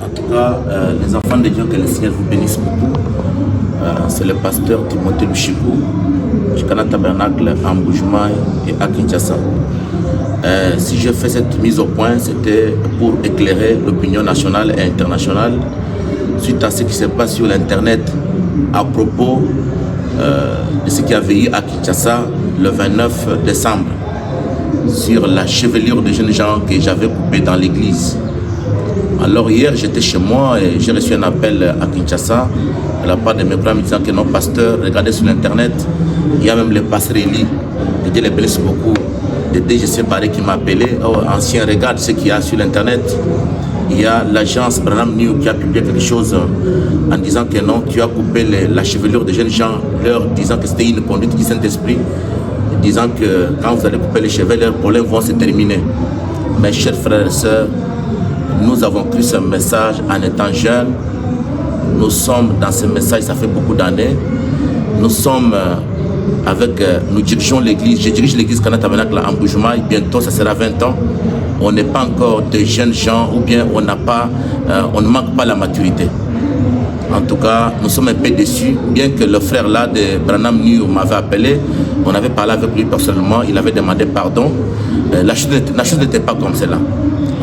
En tout cas, les enfants de Dieu, que le Seigneur vous bénisse beaucoup. C'est le pasteur Timothée Luchikou, du Canal Tabernacle à Mbujimayi et à Kinshasa. Si je fais cette mise au point, c'était pour éclairer l'opinion nationale et internationale suite à ce qui se passe sur l'internet à propos de ce qui avait eu à Kinshasa le 29 décembre sur la chevelure de jeunes gens que j'avais coupée dans l'église. Alors hier j'étais chez moi et j'ai reçu un appel à Kinshasa de la part de mes frères me disant que non, pasteur, regardez sur l'internet, il y a même les passerelli, que Dieu les bénisse beaucoup, des DGC Barré qui m'a appelé. Oh, ancien, regarde ce qu'il y a sur l'internet. Il y a l'agence Branham New qui a publié quelque chose en disant que non, tu as coupé la chevelure des jeunes gens, leur disant que c'était une conduite du Saint-Esprit, disant que quand vous allez couper les cheveux, leurs problèmes vont se terminer. Mes chers frères et sœurs, nous avons cru ce message en étant jeunes. Nous sommes dans ce message, ça fait beaucoup d'années. Nous sommes nous dirigeons l'église. Je dirige l'église Canal Tabernacle à Mbujimayi. Bientôt, ça sera 20 ans. On n'est pas encore de jeunes gens ou bien on ne manque pas la maturité. En tout cas, nous sommes un peu déçus, bien que le frère là de Branham New m'avait appelé. On avait parlé avec lui personnellement, il avait demandé pardon. La chose n'était pas comme cela.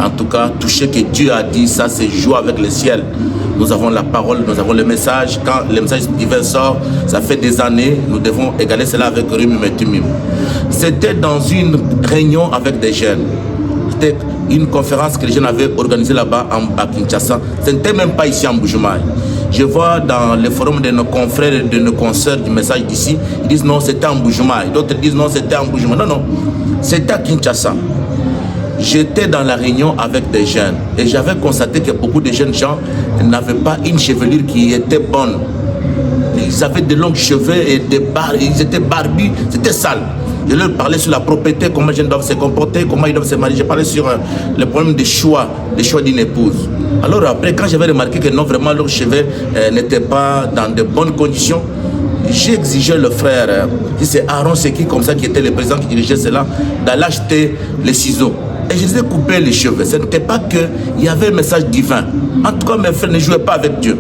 En tout cas, tout ce que Dieu a dit, ça c'est jouer avec le ciel. Nous avons la parole, nous avons le message. Quand le message divin sort, ça fait des années, nous devons égaler cela avec Rumum et Tumum. C'était dans une réunion avec des jeunes. C'était une conférence que les jeunes avaient organisée là-bas à Kinshasa. Ce n'était même pas ici en Mbujimayi. Je vois dans les forums de nos confrères et de nos consoeurs du message d'ici, ils disent non, c'était en Mbujimayi. D'autres disent non, c'était en Mbujimayi. Non, non, c'était à Kinshasa. J'étais dans la réunion avec des jeunes et j'avais constaté que beaucoup de jeunes gens n'avaient pas une chevelure qui était bonne. Ils avaient de longs cheveux et ils étaient barbus, c'était sale. Je leur parlais sur la propriété, comment les jeunes doivent se comporter, comment ils doivent se marier. Je parlais sur le problème des choix d'une épouse. Alors après, quand j'avais remarqué que non, vraiment leurs cheveux n'étaient pas dans de bonnes conditions, j'ai exigé le frère, si c'est Aaron Seki comme ça qui était le président qui dirigeait cela, d'aller acheter les ciseaux. Et je les ai coupés les cheveux. Ce n'était pas qu'il y avait un message divin. En tout cas, mes frères, ne jouez pas avec Dieu.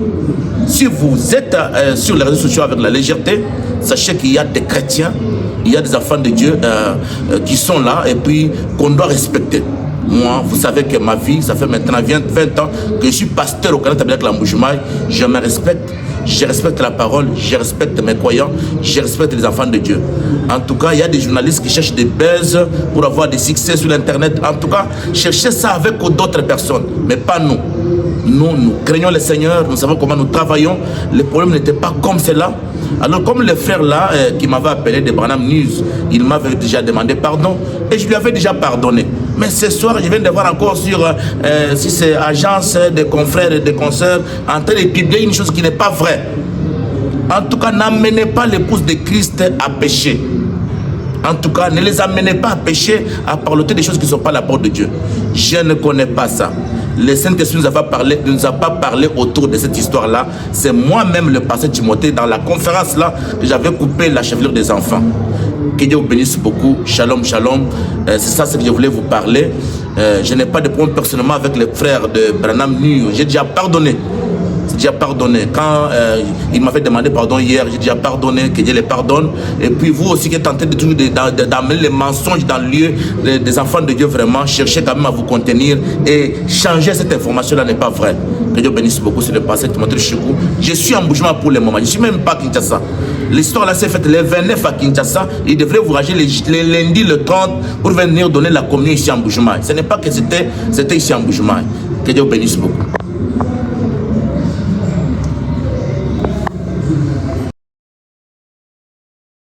Si vous êtes sur les réseaux sociaux avec la légèreté, sachez qu'il y a des chrétiens, il y a des enfants de Dieu qui sont là et puis qu'on doit respecter. Moi, vous savez que ma vie, ça fait maintenant 20 ans que je suis pasteur au Canal Tabernacle à Mbujimayi. Je me respecte. Je respecte la parole, je respecte mes croyants, je respecte les enfants de Dieu. En tout cas, il y a des journalistes qui cherchent des buzz pour avoir des succès sur l'internet. En tout cas, cherchez ça avec d'autres personnes, mais pas nous. Nous craignons le Seigneur, nous savons comment nous travaillons. Le problème n'était pas comme cela. Alors comme le frère là qui m'avait appelé de Branham News, il m'avait déjà demandé pardon et je lui avais déjà pardonné. Mais ce soir, je viens de voir encore sur si c'est agence des confrères et des consoeurs en train de publier une chose qui n'est pas vraie. En tout cas, n'amenez pas l'épouse de Christ à pécher. En tout cas, ne les amenez pas à pécher, à parler des choses qui ne sont pas la porte de Dieu. Je ne connais pas ça. Le Saint-Esprit ne nous a pas parlé autour de cette histoire-là. C'est moi-même, le pasteur Timothée, dans la conférence là, que j'avais coupé la chevelure des enfants. Que Dieu vous bénisse beaucoup. Shalom, shalom. C'est ça ce que je voulais vous parler. Je n'ai pas de problème personnellement avec les frères de Branham New. J'ai déjà pardonné. J'ai pardonné. Quand il m'avait demandé pardon hier, j'ai déjà pardonné, que Dieu les pardonne. Et puis vous aussi qui êtes tenté d'amener les mensonges dans le lieu des enfants de Dieu, vraiment, cherchez quand même à vous contenir et changer cette information-là n'est pas vraie. Que Dieu bénisse beaucoup sur le passé. Je suis en Mbujimayi pour le moment. Je ne suis même pas à Kinshasa. L'histoire là s'est faite le 29 à Kinshasa. Il devrait voyager les lundis, le 30 pour venir donner la communion ici en Mbujimayi. Ce n'est pas que c'était ici en Mbujimayi. Que Dieu bénisse beaucoup.